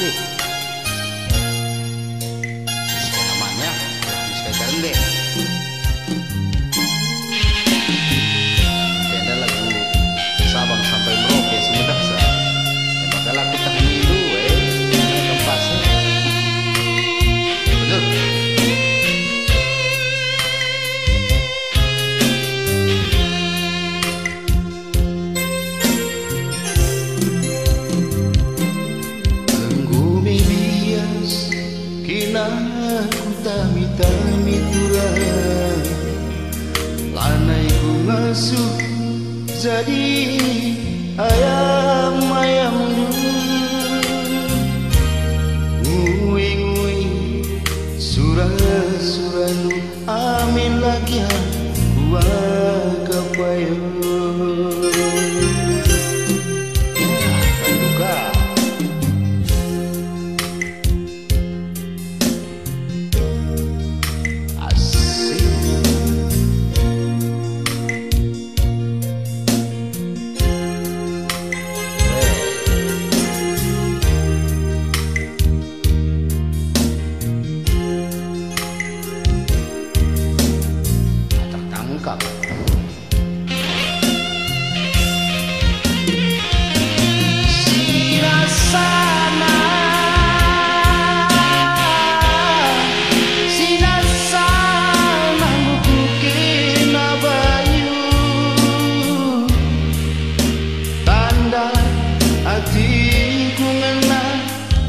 nih. Sesuai namanya, sesuai karende. Kena lagu Sabang sampai Merauke Sumedang sa. Bakal aku tak milu kempasnya. Betul. Aku tami-tami turang lanai ku masuk jadi ayam-ayam ngui-ngui surah-surah amin lagi gua kepayo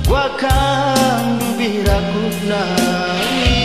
wakang birakut nari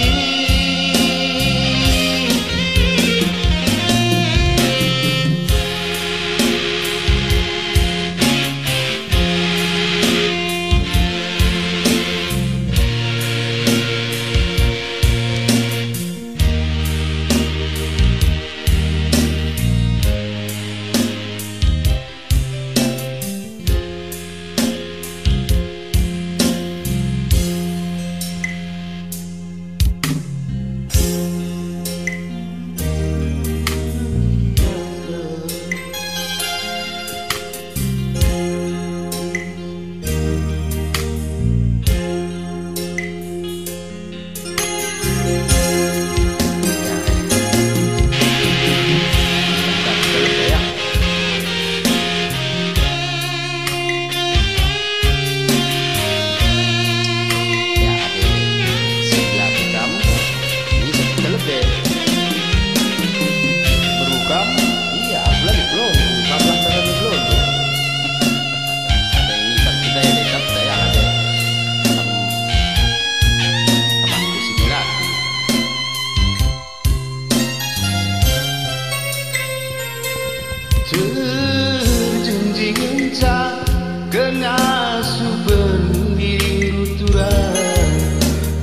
terjenjing cak kena super biru turang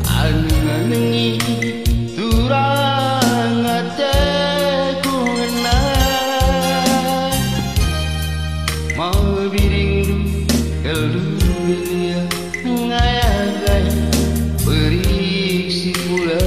aneng-anengi turang ateku ngena mau biring kelu bilia ngayagai berisi pula.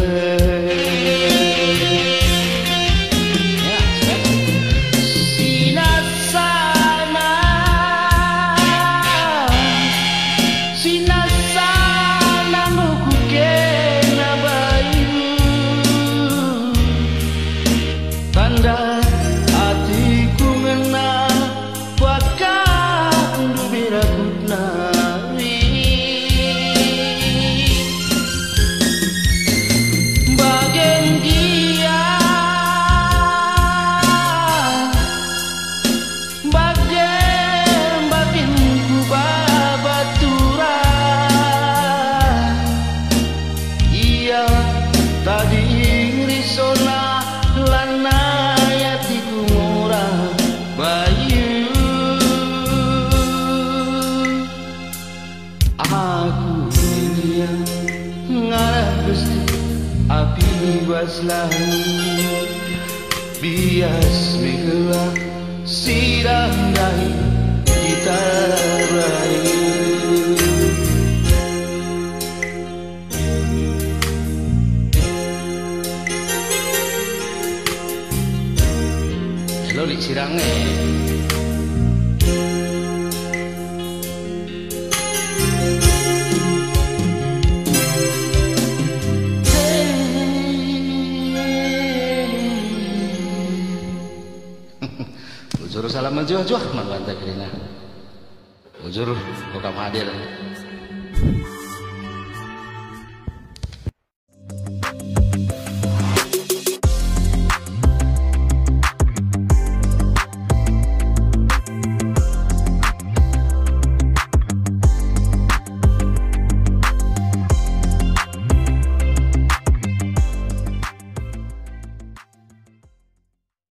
Api bas lalu bias menggelap sidang dari kita rayu. Hello lik sirangnya. Majuah-juah man bantay kerina. Ujur, kau kam hadir.